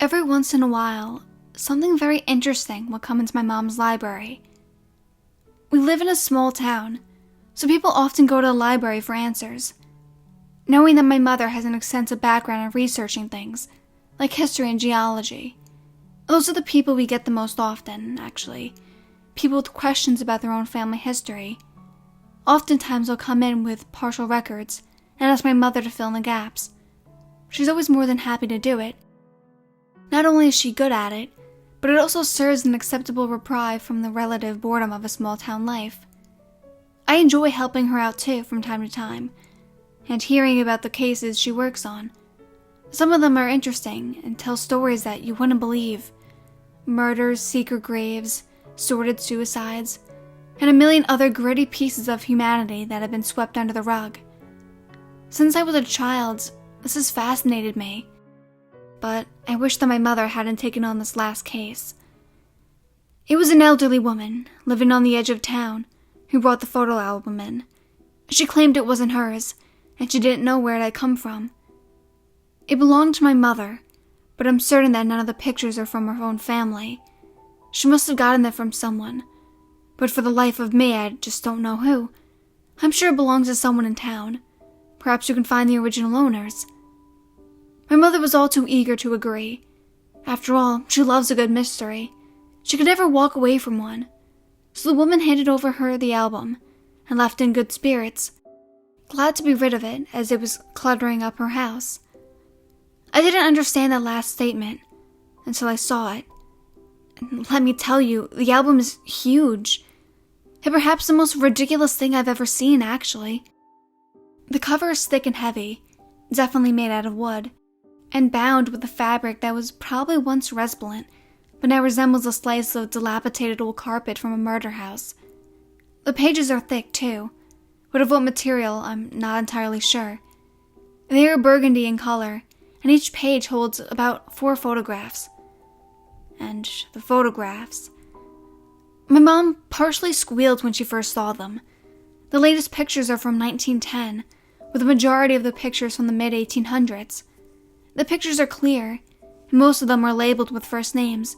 Every once in a while, something very interesting will come into my mom's library. We live in a small town, so people often go to the library for answers. Knowing that my mother has an extensive background in researching things, like history and geology, those are the people we get the most often, actually. People with questions about their own family history. Oftentimes they'll come in with partial records and ask my mother to fill in the gaps. She's always more than happy to do it. Not only is she good at it, but it also serves an acceptable reprieve from the relative boredom of a small town life. I enjoy helping her out too from time to time, and hearing about the cases she works on. Some of them are interesting and tell stories that you wouldn't believe. Murders, secret graves, sordid suicides, and a million other gritty pieces of humanity that have been swept under the rug. Since I was a child, this has fascinated me, but I wish that my mother hadn't taken on this last case. It was an elderly woman, living on the edge of town, who brought the photo album in. She claimed it wasn't hers, and she didn't know where it had come from. It belonged to my mother, but I'm certain that none of the pictures are from her own family. She must have gotten them from someone, but for the life of me, I just don't know who. I'm sure it belongs to someone in town. Perhaps you can find the original owners. My mother was all too eager to agree. After all, she loves a good mystery. She could never walk away from one. So the woman handed over her the album and left in good spirits, glad to be rid of it as it was cluttering up her house. I didn't understand that last statement until I saw it. And let me tell you, the album is huge. And perhaps the most ridiculous thing I've ever seen, actually. The cover is thick and heavy, definitely made out of wood, and bound with a fabric that was probably once resplendent, but now resembles a slice of dilapidated old carpet from a murder house. The pages are thick, too, but of what material I'm not entirely sure. They are burgundy in color, and each page holds about 4 photographs. And the photographs. My mom partially squealed when she first saw them. The latest pictures are from 1910, with the majority of the pictures from the mid-1800s. The pictures are clear, and most of them are labeled with first names,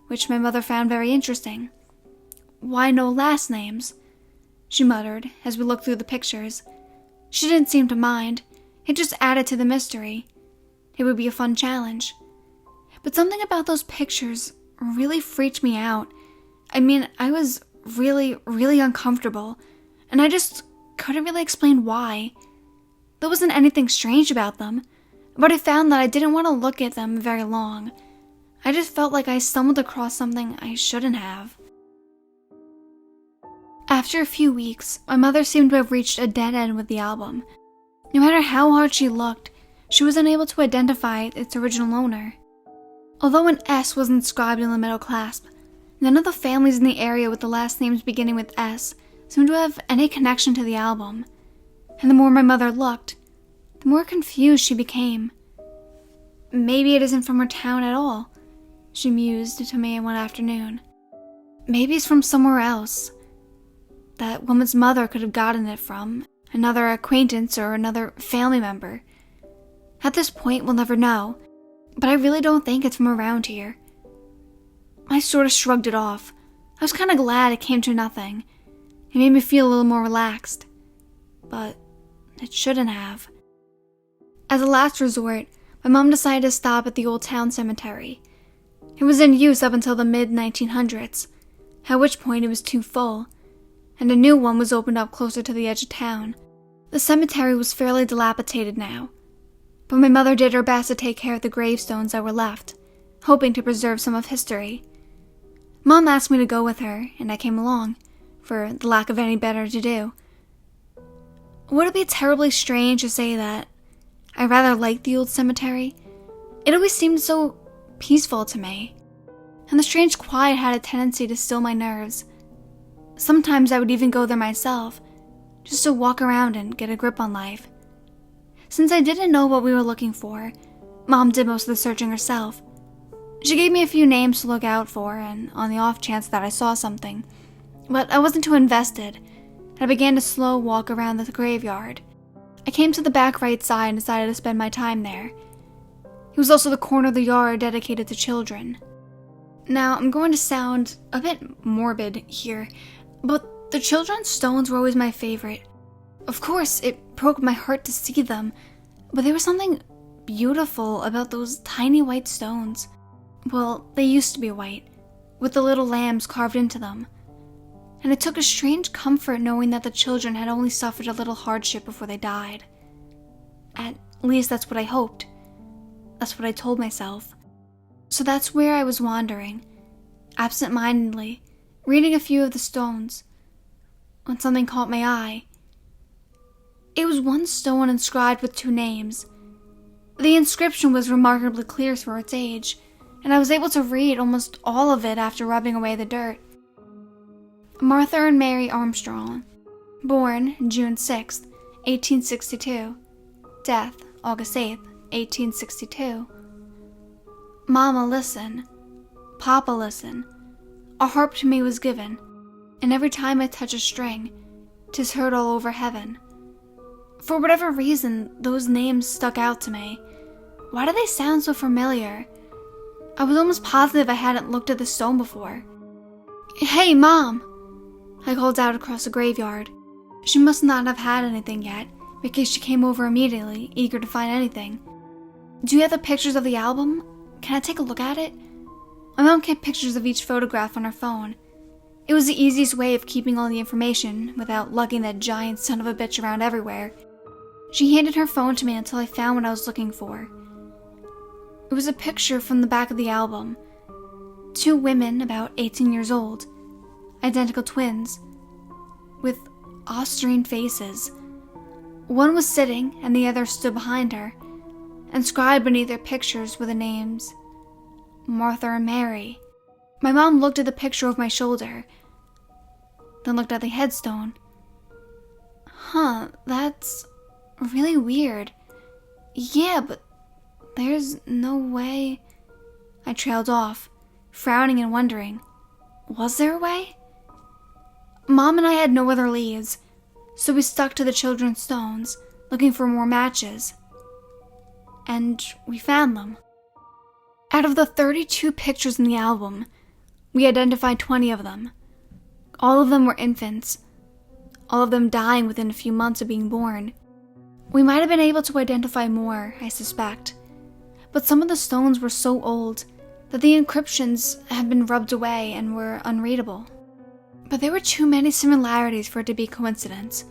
which my mother found very interesting. "Why no last names?" she muttered as we looked through the pictures. She didn't seem to mind. It just added to the mystery. It would be a fun challenge. But something about those pictures really freaked me out. I mean, I was really, really uncomfortable, and I just couldn't really explain why. There wasn't anything strange about them, but I found that I didn't want to look at them very long. I just felt like I stumbled across something I shouldn't have. After a few weeks, my mother seemed to have reached a dead end with the album. No matter how hard she looked, she was unable to identify its original owner. Although an S was inscribed in the middle clasp, none of the families in the area with the last names beginning with S seemed to have any connection to the album. And the more my mother looked, the more confused she became. "Maybe it isn't from her town at all," she mused to me one afternoon. "Maybe it's from somewhere else. That woman's mother could have gotten it from another acquaintance or another family member. At this point, we'll never know, but I really don't think it's from around here." I sort of shrugged it off. I was kind of glad it came to nothing. It made me feel a little more relaxed. But it shouldn't have. As a last resort, my mom decided to stop at the old town cemetery. It was in use up until the mid-1900s, at which point it was too full, and a new one was opened up closer to the edge of town. The cemetery was fairly dilapidated now, but my mother did her best to take care of the gravestones that were left, hoping to preserve some of history. Mom asked me to go with her, and I came along, for the lack of any better to do. Would it be terribly strange to say that I rather liked the old cemetery? It always seemed so peaceful to me, and the strange quiet had a tendency to still my nerves. Sometimes I would even go there myself, just to walk around and get a grip on life. Since I didn't know what we were looking for, Mom did most of the searching herself. She gave me a few names to look out for, and on the off chance that I saw something, but I wasn't too invested, and I began to slow walk around the graveyard. I came to the back right side and decided to spend my time there. It was also the corner of the yard dedicated to children. Now, I'm going to sound a bit morbid here, but the children's stones were always my favorite. Of course, it broke my heart to see them, but there was something beautiful about those tiny white stones. Well, they used to be white, with the little lambs carved into them. And it took a strange comfort knowing that the children had only suffered a little hardship before they died. At least that's what I hoped. That's what I told myself. So that's where I was wandering, absent-mindedly, reading a few of the stones, when something caught my eye. It was one stone inscribed with 2 names. The inscription was remarkably clear for its age, and I was able to read almost all of it after rubbing away the dirt. Martha and Mary Armstrong, born June 6, 1862, death August 8, 1862. Mama, listen. Papa, listen. A harp to me was given, and every time I touch a string, 'tis heard all over heaven. For whatever reason, those names stuck out to me. Why do they sound so familiar? I was almost positive I hadn't looked at the stone before. "Hey, Mom!" I called out across the graveyard. She must not have had anything yet, because she came over immediately, eager to find anything. "Do you have the pictures of the album? Can I take a look at it?" My mom kept pictures of each photograph on her phone. It was the easiest way of keeping all the information without lugging that giant son of a bitch around everywhere. She handed her phone to me until I found what I was looking for. It was a picture from the back of the album. 2 women about 18 years old, identical twins, with Austrian faces. One was sitting and the other stood behind her. Inscribed beneath their pictures were the names Martha and Mary. My mom looked at the picture over my shoulder, then looked at the headstone. That's really weird. Yeah, but there's no way. I trailed off, frowning and wondering, was there a way? Mom and I had no other leads, so we stuck to the children's stones, looking for more matches. And we found them. Out of the 32 pictures in the album, we identified 20 of them. All of them were infants, all of them dying within a few months of being born. We might have been able to identify more, I suspect, but some of the stones were so old that the inscriptions had been rubbed away and were unreadable. But there were too many similarities for it to be coincidence.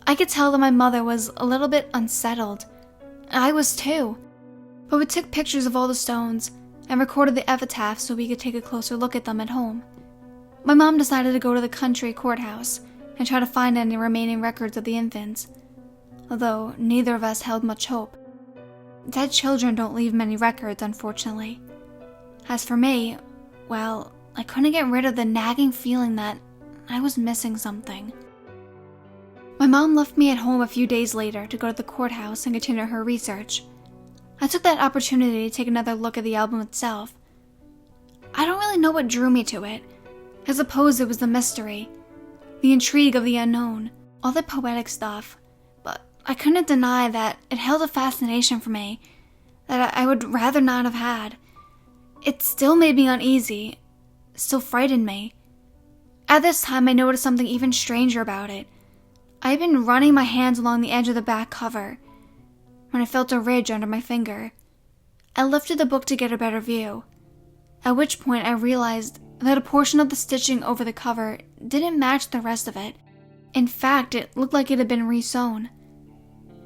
I could tell that my mother was a little bit unsettled. I was too. But we took pictures of all the stones and recorded the epitaph so we could take a closer look at them at home. My mom decided to go to the country courthouse and try to find any remaining records of the infants, although neither of us held much hope. Dead children don't leave many records, unfortunately. As for me, well, I couldn't get rid of the nagging feeling that I was missing something. My mom left me at home a few days later to go to the courthouse and continue her research. I took that opportunity to take another look at the album itself. I don't really know what drew me to it. I suppose it was the mystery, the intrigue of the unknown, all the poetic stuff, but I couldn't deny that it held a fascination for me that I would rather not have had. It still made me uneasy, still frightened me. At this time, I noticed something even stranger about it. I had been running my hands along the edge of the back cover when I felt a ridge under my finger. I lifted the book to get a better view, at which point I realized that a portion of the stitching over the cover didn't match the rest of it. In fact, it looked like it had been re-sewn.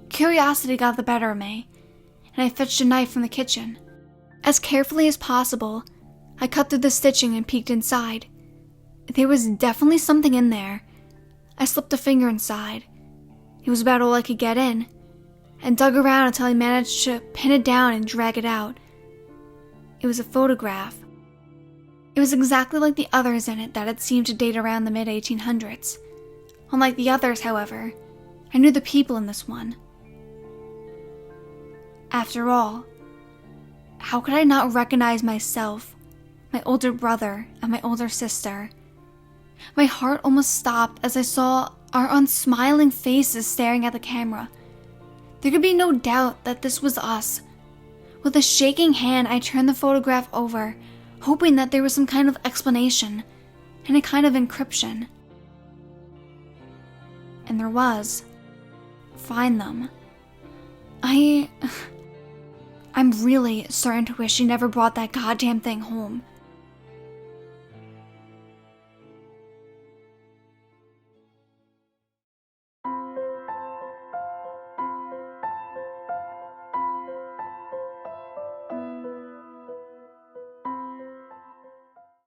Curiosity got the better of me, and I fetched a knife from the kitchen. As carefully as possible, I cut through the stitching and peeked inside. There was definitely something in there. I slipped a finger inside. It was about all I could get in, and dug around until I managed to pin it down and drag it out. It was a photograph. It was exactly like the others in it that had seemed to date around the mid-1800s. Unlike the others, however, I knew the people in this one. After all, how could I not recognize myself, my older brother, and my older sister? My heart almost stopped as I saw our unsmiling faces staring at the camera. There could be no doubt that this was us. With a shaking hand, I turned the photograph over, hoping that there was some kind of explanation and a kind of encryption. And there was. Find them. I'm really starting to wish she never brought that goddamn thing home.